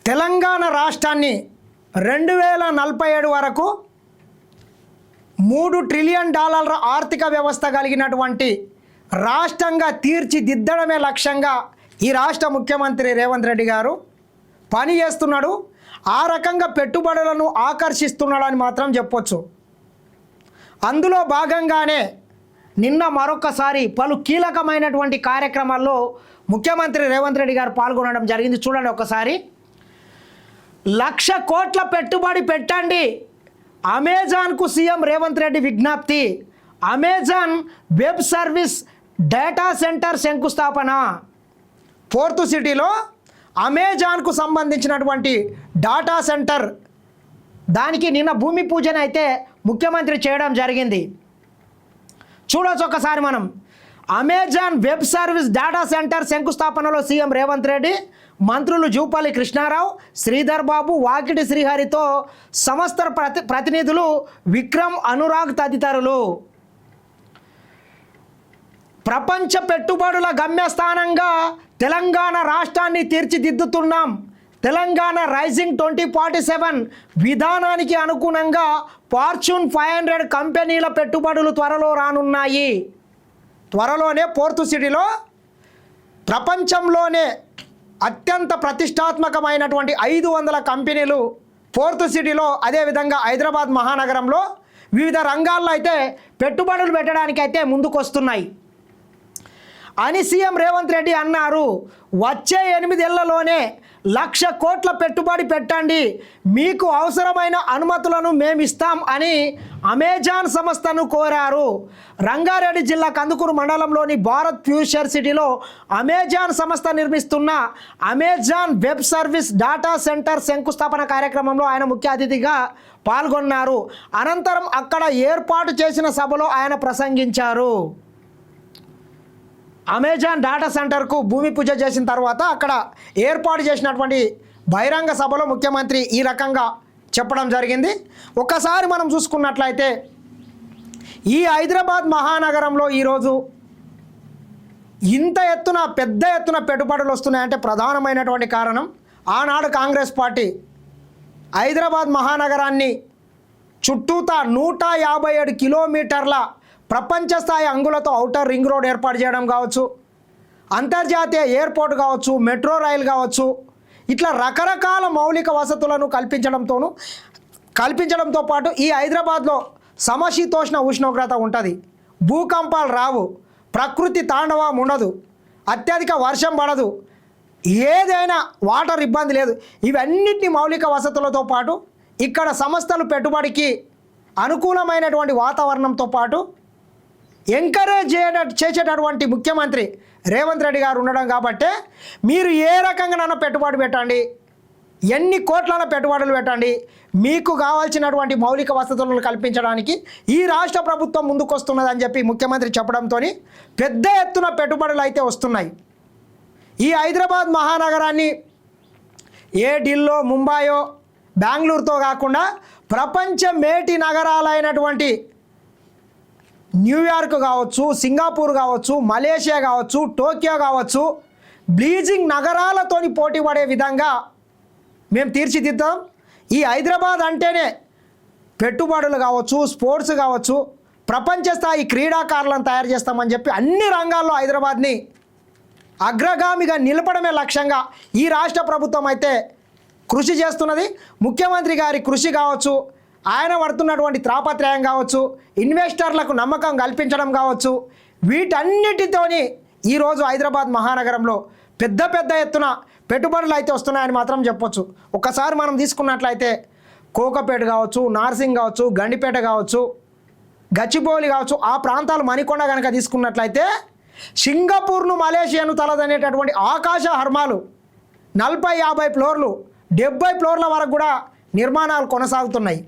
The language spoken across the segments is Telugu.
తెలంగాణ రాష్ట్రాన్ని 2047 వరకు $3 ట్రిలియన్ ఆర్థిక వ్యవస్థ కలిగినటువంటి రాష్ట్రంగా తీర్చిదిద్దడమే లక్ష్యంగా ఈ రాష్ట్ర ముఖ్యమంత్రి రేవంత్ రెడ్డి గారు పని చేస్తున్నాడు. ఆ రకంగా పెట్టుబడులను ఆకర్షిస్తున్నాడని మాత్రం చెప్పొచ్చు. అందులో భాగంగానే నిన్న మరొకసారి పలు కీలకమైనటువంటి కార్యక్రమాల్లో ముఖ్యమంత్రి రేవంత్ రెడ్డి గారు పాల్గొనడం జరిగింది. చూడండి ఒకసారి. 1,00,000 కోట్ల పెట్టుబడి పెట్టండి, అమెజాన్కు సీఎం రేవంత్ రెడ్డి విజ్ఞప్తి. Amazon web service data centre శంకుస్థాపన. ఫోర్త్ సిటీలో అమెజాన్కు సంబంధించినటువంటి డాటా సెంటర్, దానికి నిన్న భూమి పూజన అయితే ముఖ్యమంత్రి చేయడం జరిగింది. చూడొచ్చు ఒకసారి మనం. Amazon web service data center శంకుస్థాపనలో సీఎం రేవంత్ రెడ్డి, మంత్రులు జూపల్లి కృష్ణారావు, శ్రీధర్ బాబు, వాకిటి శ్రీహరితో సంస్థ ప్రతినిధులు విక్రమ్, అనురాగ్ తదితరులు. ప్రపంచ పెట్టుబడుల గమ్యస్థానంగా తెలంగాణ రాష్ట్రాన్ని తీర్చిదిద్దుతున్నాం. తెలంగాణ రైజింగ్ 2047 విధానానికి అనుగుణంగా ఫార్చ్యూన్ 500 కంపెనీల పెట్టుబడులు త్వరలో రానున్నాయి. త్వరలోనే ఫోర్త్ సిటీలో ప్రపంచంలోనే అత్యంత ప్రతిష్టాత్మకమైనటువంటి 500 కంపెనీలు ఫోర్త్ సిటీలో, అదేవిధంగా హైదరాబాద్ మహానగరంలో వివిధ రంగాల్లో అయితే పెట్టుబడులు పెట్టడానికి అయితే ముందుకొస్తున్నాయి అని సీఎం రేవంత్ రెడ్డి అన్నారు. వచ్చే 8 ఏళ్లలోనే 1,00,000 కోట్ల పెట్టుబడి పెట్టండి, మీకు అవసరమైన అనుమతులను మేమిస్తాం అని అమెజాన్ సంస్థను కోరారు. రంగారెడ్డి జిల్లా కందుకూరు మండలంలోని భారత్ ఫ్యూచర్ సిటీలో అమెజాన్ సంస్థ నిర్మిస్తున్న Amazon web service data centre శంకుస్థాపన కార్యక్రమంలో ఆయన ముఖ్య అతిథిగా పాల్గొన్నారు. అనంతరం అక్కడ ఏర్పాటు చేసిన సభలో ఆయన ప్రసంగించారు. అమెజాన్ డాటా సెంటర్కు భూమి పూజ చేసిన తర్వాత అక్కడ ఏర్పాటు చేసినటువంటి బహిరంగ సభలో ముఖ్యమంత్రి ఈ రకంగా చెప్పడం జరిగింది. ఒకసారి మనం చూసుకున్నట్లయితే ఈ హైదరాబాద్ మహానగరంలో ఈరోజు ఇంత ఎత్తున పెద్ద ఎత్తున పెట్టుబడులు వస్తున్నాయంటే ప్రధానమైనటువంటి కారణం ఆనాడు కాంగ్రెస్ పార్టీ హైదరాబాద్ మహానగరాన్ని చుట్టూతా 157 కిలోమీటర్ల ప్రపంచ స్థాయి అంగులతో ఔటర్ రింగ్ రోడ్ ఏర్పాటు చేయడం కావచ్చు, అంతర్జాతీయ ఎయిర్పోర్ట్ కావచ్చు, మెట్రో రైలు కావచ్చు, ఇట్లా రకరకాల మౌలిక వసతులను కల్పించడంతో పాటు ఈ హైదరాబాద్లో సమశీతోష్ణ ఉష్ణోగ్రత ఉంటుంది, భూకంపాలు రావు, ప్రకృతి తాండవం ఉండదు, అత్యధిక వర్షం పడదు, ఏదైనా వాటర్ ఇబ్బంది లేదు. ఇవన్నిటిని మౌలిక వసతులతో పాటు ఇక్కడ సంస్థలు పెట్టుబడికి అనుకూలమైనటువంటి వాతావరణంతో పాటు ఎంకరేజ్ చేసేటటువంటి ముఖ్యమంత్రి రేవంత్ రెడ్డి గారు ఉండడం కాబట్టే మీరు ఏ రకంగానైనా పెట్టుబడి పెట్టండి, ఎన్ని కోట్లైనా పెట్టుబడులు పెట్టండి, మీకు కావాల్సినటువంటి మౌలిక వసతులను కల్పించడానికి ఈ రాష్ట్ర ప్రభుత్వం ముందుకొస్తున్నదని చెప్పి ముఖ్యమంత్రి చెప్పడంతో పెద్ద ఎత్తున పెట్టుబడులు అయితే వస్తున్నాయి. ఈ హైదరాబాద్ మహానగరాన్ని ఏ ఢిల్లో, ముంబాయో, బెంగళూరుతో కాకుండా ప్రపంచ మేటి నగరాలైనటువంటి న్యూయార్క్ కావచ్చు, సింగపూర్ కావచ్చు, మలేషియా కావచ్చు, టోక్యో కావచ్చు, బీజింగ్ నగరాలతోని పోటీ పడే విధంగా మేము తీర్చిదిద్దాం. ఈ హైదరాబాద్ అంటేనే పెట్టుబడులు కావచ్చు, స్పోర్ట్స్ కావచ్చు, ప్రపంచ స్థాయి క్రీడాకారులను తయారు చేస్తామని చెప్పి అన్ని రంగాల్లో హైదరాబాద్ని అగ్రగామిగా నిలపడమే లక్ష్యంగా ఈ రాష్ట్ర ప్రభుత్వం అయితే కృషి చేస్తున్నది. ముఖ్యమంత్రి గారి కృషి కావచ్చు, ఆయన పడుతున్నటువంటి తాపత్రయం కావచ్చు, ఇన్వెస్టర్లకు నమ్మకం కల్పించడం కావచ్చు, వీటన్నిటితోని ఈరోజు హైదరాబాద్ మహానగరంలో పెద్ద ఎత్తున పెట్టుబడులు అయితే వస్తున్నాయని మాత్రం చెప్పొచ్చు. ఒక్కసారి మనం తీసుకున్నట్లయితే కోకపేట కావచ్చు, నార్సింగ్ కావచ్చు, గండిపేట కావచ్చు, గచ్చిబౌలి కావచ్చు, ఆ ప్రాంతాలు మణికొండ కనుక తీసుకున్నట్లయితే సింగపూర్ను, మలేషియాను తలదనేటటువంటి ఆకాశ హర్మాలు 40-50 ఫ్లోర్లు, 70 ఫ్లోర్ల వరకు కూడా నిర్మాణాలు కొనసాగుతున్నాయి.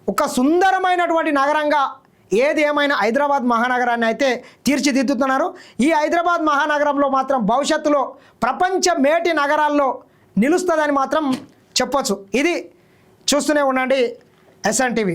ఒక సుందరమైనటువంటి నగరంగా ఏది ఏమైనా హైదరాబాద్ మహానగరాన్ని అయితే తీర్చిదిద్దుతున్నారు. ఈ హైదరాబాద్ మహానగరంలో మాత్రం భవిష్యత్తులో ప్రపంచ మేటి నగరాల్లో నిలుస్తుందని మాత్రం చెప్పొచ్చు. ఇది చూస్తూనే ఉండండి SN TV.